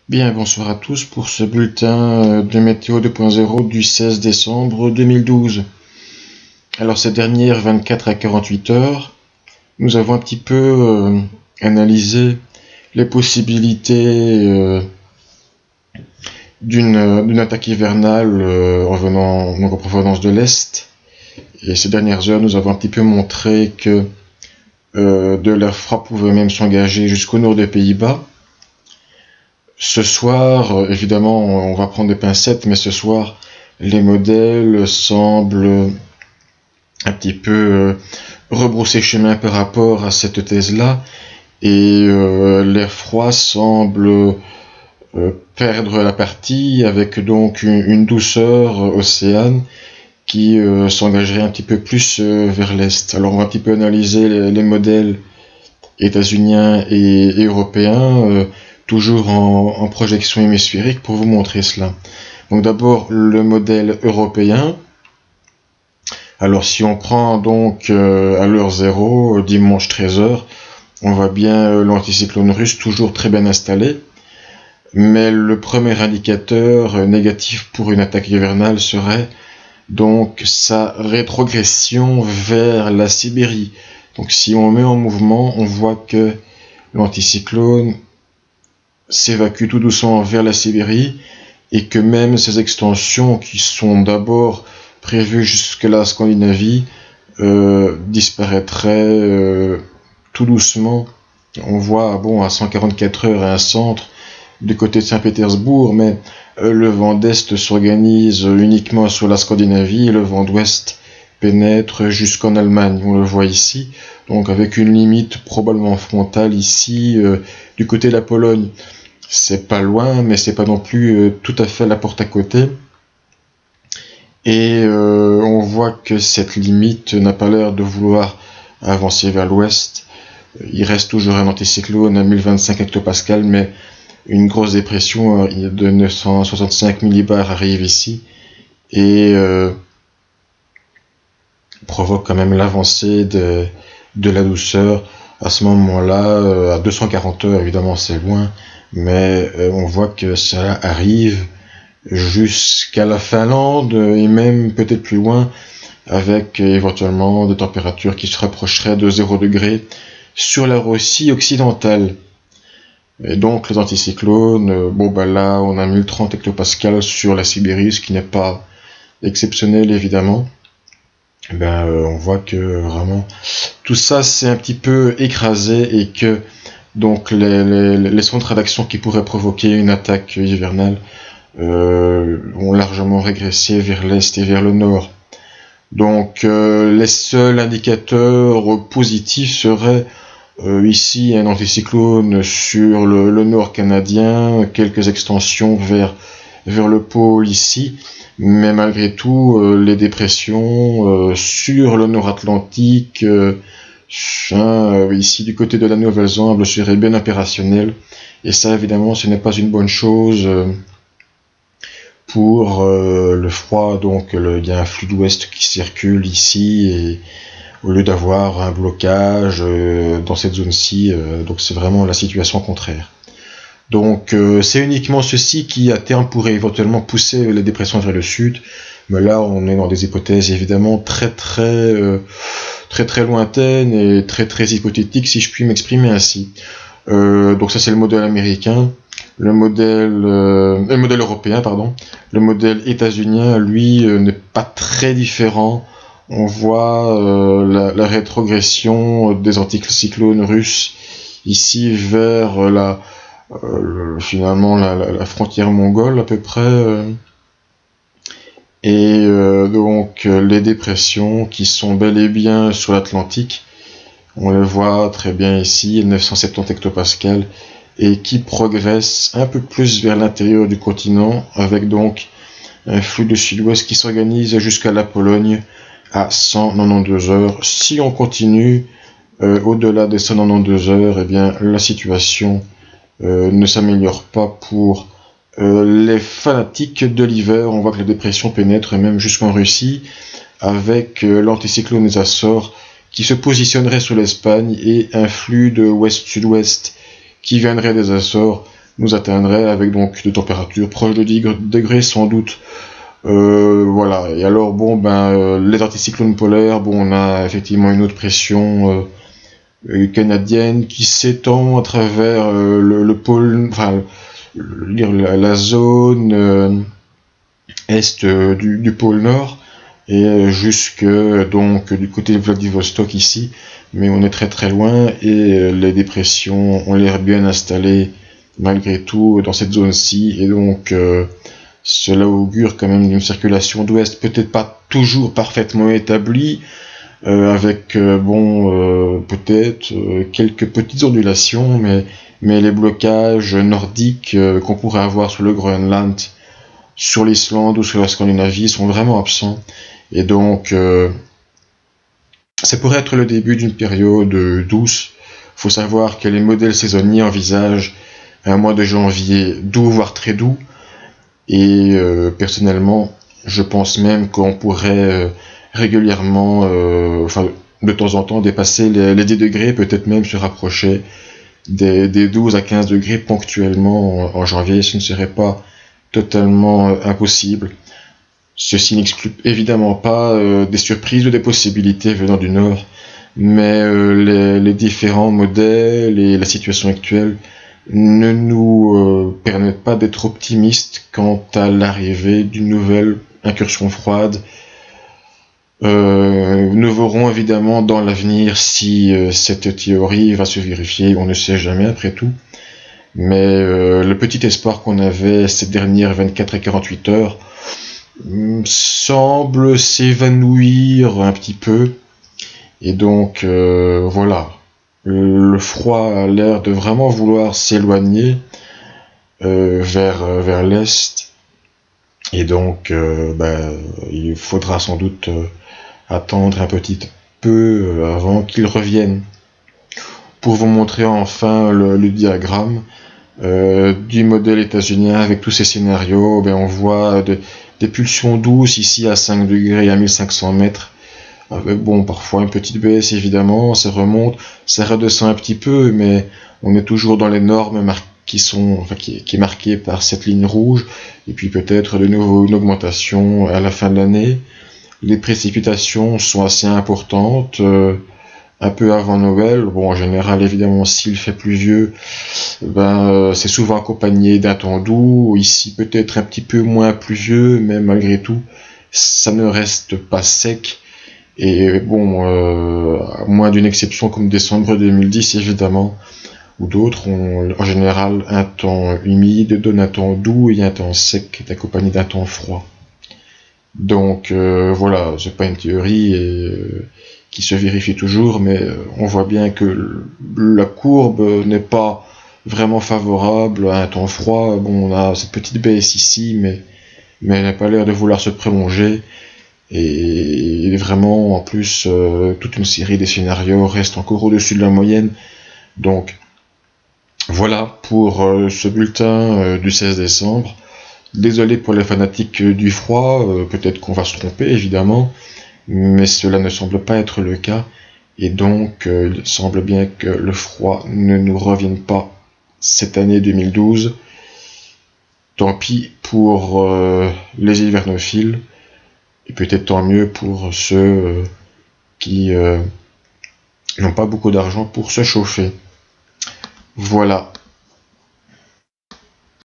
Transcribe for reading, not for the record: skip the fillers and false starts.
Bien, bonsoir à tous pour ce bulletin de météo 2.0 du 16 décembre 2012. Alors ces dernières 24 à 48 heures, nous avons un petit peu analysé les possibilités d'une attaque hivernale en provenance de l'Est. Et ces dernières heures, nous avons un petit peu montré que de l'air froid pouvait même s'engager jusqu'au nord des Pays-Bas. Ce soir, évidemment, on va prendre des pincettes, mais ce soir, les modèles semblent un petit peu rebrousser chemin par rapport à cette thèse-là, et l'air froid semble perdre la partie avec donc une douceur océane qui s'engagerait un petit peu plus vers l'est. Alors on va un petit peu analyser les modèles états-uniens et européens, toujours en projection hémisphérique pour vous montrer cela. Donc d'abord le modèle européen. Alors si on prend donc à l'heure 0, dimanche 13h, on voit bien l'anticyclone russe toujours très bien installé. Mais le premier indicateur négatif pour une attaque hivernale serait donc sa rétrogression vers la Sibérie. Donc si on met en mouvement, on voit que l'anticyclone s'évacue tout doucement vers la Sibérie et que même ces extensions qui sont d'abord prévues jusque la Scandinavie disparaîtraient tout doucement. On voit à 144 heures un centre du côté de Saint-Pétersbourg, mais le vent d'Est s'organise uniquement sur la Scandinavie et le vent d'Ouest pénètre jusqu'en Allemagne, on le voit ici, donc avec une limite probablement frontale ici du côté de la Pologne. C'est pas loin, mais c'est pas non plus tout à fait la porte à côté. Et on voit que cette limite n'a pas l'air de vouloir avancer vers l'ouest. Il reste toujours un anticyclone à 1025 hectopascales, mais une grosse dépression de 965 millibars arrive ici et provoque quand même l'avancée de la douceur. À ce moment-là, à 240 heures, évidemment c'est loin, mais on voit que ça arrive jusqu'à la Finlande et même peut-être plus loin, avec éventuellement des températures qui se rapprocheraient de 0 degré sur la Russie occidentale. Et donc les anticyclones, là on a 1030 hectopascales sur la Sibérie, ce qui n'est pas exceptionnel évidemment. On voit que vraiment tout ça s'est un petit peu écrasé et que donc les centres d'action qui pourraient provoquer une attaque hivernale ont largement régressé vers l'est et vers le nord. Donc les seuls indicateurs positifs seraient ici un anticyclone sur le nord canadien, quelques extensions vers le pôle ici, mais malgré tout les dépressions sur le nord Atlantique, ici du côté de la Nouvelle-Zélande seraient bien opérationnelles, et ça évidemment ce n'est pas une bonne chose pour le froid. Donc il y a un flux d'ouest qui circule ici et au lieu d'avoir un blocage dans cette zone-ci, donc c'est vraiment la situation contraire. Donc c'est uniquement ceci qui à terme pourrait éventuellement pousser les dépressions vers le sud, mais là on est dans des hypothèses évidemment très lointaines et très hypothétiques, si je puis m'exprimer ainsi. Donc ça c'est le modèle américain. Le modèle européen, pardon. Le modèle états-unien, lui, n'est pas très différent. On voit la rétrogression des anticyclones russes ici vers finalement la frontière mongole à peu près. Et donc les dépressions qui sont bel et bien sur l'Atlantique, on les voit très bien ici, 970 hectopascales, et qui progressent un peu plus vers l'intérieur du continent, avec donc un flux de sud-ouest qui s'organise jusqu'à la Pologne à 192 heures. Si on continue au-delà des 192 heures, eh bien la situation ne s'améliore pas pour les fanatiques de l'hiver. On voit que la dépression pénètre même jusqu'en Russie, avec l'anticyclone des Açores qui se positionnerait sur l'Espagne et un flux de ouest-sud-ouest qui viendrait des Açores nous atteindrait avec donc des températures proches de 10 degrés sans doute. Voilà. Et alors bon les anticyclones polaires, bon on a effectivement une haute pression canadienne qui s'étend à travers le pôle, enfin la zone est du pôle Nord et jusque donc du côté de Vladivostok ici, mais on est très très loin et les dépressions ont l'air bien installées malgré tout dans cette zone-ci et donc cela augure quand même d'une circulation d'ouest peut-être pas toujours parfaitement établie avec peut-être quelques petites ondulations, mais les blocages nordiques qu'on pourrait avoir sur le Groenland, sur l'Islande ou sur la Scandinavie sont vraiment absents. Et donc, ça pourrait être le début d'une période douce. Il faut savoir que les modèles saisonniers envisagent un mois de janvier doux, voire très doux. Et personnellement, je pense même qu'on pourrait régulièrement, de temps en temps, dépasser les 10 degrés, peut-être même se rapprocher des 12 à 15 degrés ponctuellement en janvier. Ce ne serait pas totalement impossible. Ceci n'exclut évidemment pas des surprises ou des possibilités venant du Nord, mais les différents modèles et la situation actuelle ne nous permettent pas d'être optimistes quant à l'arrivée d'une nouvelle incursion froide. Nous verrons évidemment dans l'avenir si cette théorie va se vérifier, on ne sait jamais après tout. Mais le petit espoir qu'on avait ces dernières 24 et 48 heures semble s'évanouir un petit peu. Et donc voilà, le froid a l'air de vraiment vouloir s'éloigner vers l'est. Et donc il faudra sans doute attendre un petit peu avant qu'il revienne. Pour vous montrer enfin le diagramme du modèle états-unien avec tous ces scénarios, on voit des pulsions douces ici à 5 degrés à 1500 mètres, avec parfois une petite baisse évidemment, ça remonte, ça redescend un petit peu, mais on est toujours dans les normes qui est marquée par cette ligne rouge, et puis peut-être de nouveau une augmentation à la fin de l'année. Les précipitations sont assez importantes, un peu avant Noël. En général, évidemment, s'il fait pluvieux, c'est souvent accompagné d'un temps doux. Ici, peut-être un petit peu moins pluvieux, mais malgré tout, ça ne reste pas sec. Et à moins d'une exception comme décembre 2010, évidemment, ou d'autres ont en général un temps humide, donne un temps doux et un temps sec accompagné d'un temps froid. Donc voilà, c'est pas une théorie qui se vérifie toujours, mais on voit bien que la courbe n'est pas vraiment favorable à un temps froid. On a cette petite baisse ici, mais elle n'a pas l'air de vouloir se prolonger. Et vraiment, en plus, toute une série des scénarios reste encore au-dessus de la moyenne. Donc voilà pour ce bulletin du 16 décembre. Désolé pour les fanatiques du froid, peut-être qu'on va se tromper évidemment, mais cela ne semble pas être le cas, et donc il semble bien que le froid ne nous revienne pas cette année 2012. Tant pis pour les hivernophiles, et peut-être tant mieux pour ceux qui n'ont pas beaucoup d'argent pour se chauffer. Voilà.